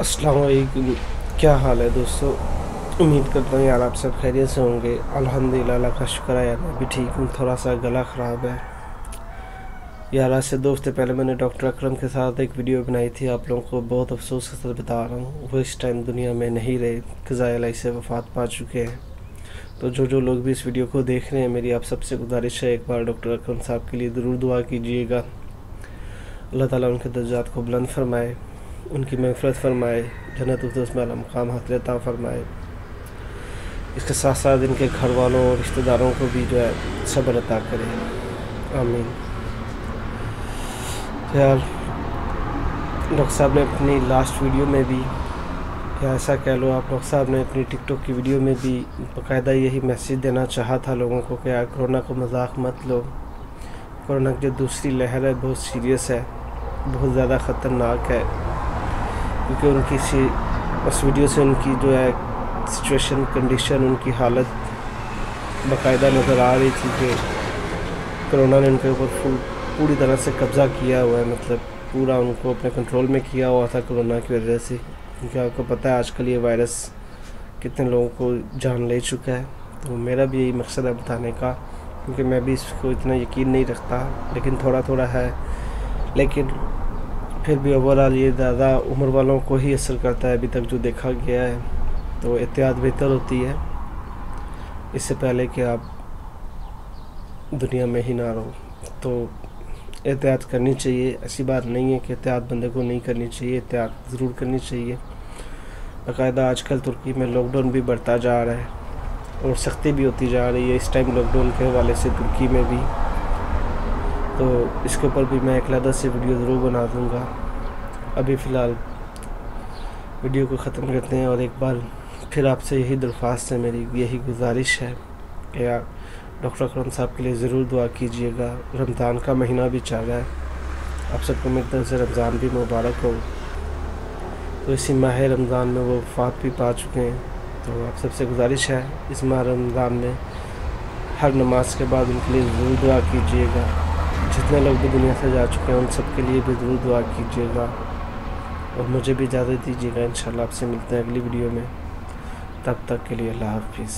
अस्सलाम वालेकुम। क्या हाल है दोस्तों? उम्मीद करता हूँ यार आप सब खैरियत से होंगे। अल्हम्दुलिल्लाह, अल्लाह का शुक्र है यार मैं भी ठीक हूँ। थोड़ा सा गला ख़राब है यार। आज से 2 हफ्ते पहले मैंने डॉक्टर अकरम के साथ एक वीडियो बनाई थी। आप लोगों को बहुत अफसोस के साथ बता रहा हूँ, वो इस टाइम दुनिया में नहीं रहे, क़ज़ाए इलाही से वफ़ात पा चुके हैं। तो जो लोग भी इस वीडियो को देख रहे हैं, मेरी आप सबसे गुजारिश है, एक बार डॉक्टर अकरम साहब के लिए ज़रूर दुआ कीजिएगा। अल्लाह ताला उनके दर्जात को बुलंद फरमाए, उनकी मग़फ़िरत फरमाए, जन्नत फिरदौस में आला मकाम हासिल अता फरमाए। इसके साथ साथ इनके घर वालों और रिश्तेदारों को भी जो है सब्र अता करे, आमीन। यार डॉक्टर साहब ने अपनी लास्ट वीडियो में भी, या ऐसा कह लो आप, डॉक्टर साहब ने अपनी टिकटॉक की वीडियो में भी बाकायदा यही मैसेज देना चाहा था लोगों को कि यार कोरोना को मजाक मत लो। कोरोना की जो दूसरी लहर है बहुत सीरियस है, बहुत ज़्यादा ख़तरनाक है। क्योंकि उनकी उस वीडियो से उनकी जो है सिचुएशन, कंडीशन, उनकी हालत बाकायदा नज़र आ रही थी कि कोरोना ने उनके ऊपर पूरी तरह से कब्ज़ा किया हुआ है। मतलब पूरा उनको अपने कंट्रोल में किया हुआ था कोरोना की वजह से। क्योंकि आपको पता है आजकल ये वायरस कितने लोगों को जान ले चुका है। तो मेरा भी यही मकसद है बताने का, क्योंकि मैं भी इसको इतना यकीन नहीं रखता, लेकिन थोड़ा थोड़ा है। लेकिन फिर भी ओवरऑल ये ज़्यादा उम्र वालों को ही असर करता है अभी तक जो देखा गया है। तो एहतियात बेहतर होती है, इससे पहले कि आप दुनिया में ही ना रहो। तो एहतियात करनी चाहिए, ऐसी बात नहीं है कि एहतियात बंदे को नहीं करनी चाहिए, एहतियात ज़रूर करनी चाहिए। बाकायदा आजकल तुर्की में लॉकडाउन भी बढ़ता जा रहा है और सख्ती भी होती जा रही है इस टाइम लॉकडाउन के हवाले से तुर्की में भी। तो इसके ऊपर भी मैं एक अलग से वीडियो ज़रूर बना दूँगा। अभी फ़िलहाल वीडियो को ख़त्म करते हैं, और एक बार फिर आपसे यही दरख्वास्त है, मेरी यही गुजारिश है कि यार डॉक्टर अकरम साहब के लिए ज़रूर दुआ कीजिएगा। रमज़ान का महीना भी चल रहा है, आप सबको मेरी तरफ से रमज़ान भी मुबारक हो। तो इसी माह रमज़ान में वो वफ़ात भी पा चुके हैं। तो आप सबसे गुजारिश है, इस माह रमज़ान में हर नमाज के बाद उनके लिए ज़रूर दुआ कीजिएगा। जितने लोग भी दुनिया से जा चुके हैं उन सब के लिए भी ज़रूर दुआ कीजिएगा। और मुझे भी इजाज़त दीजिएगा। इंशाल्लाह आपसे मिलते हैं अगली वीडियो में। तब तक के लिए अल्लाह हाफ़िज़।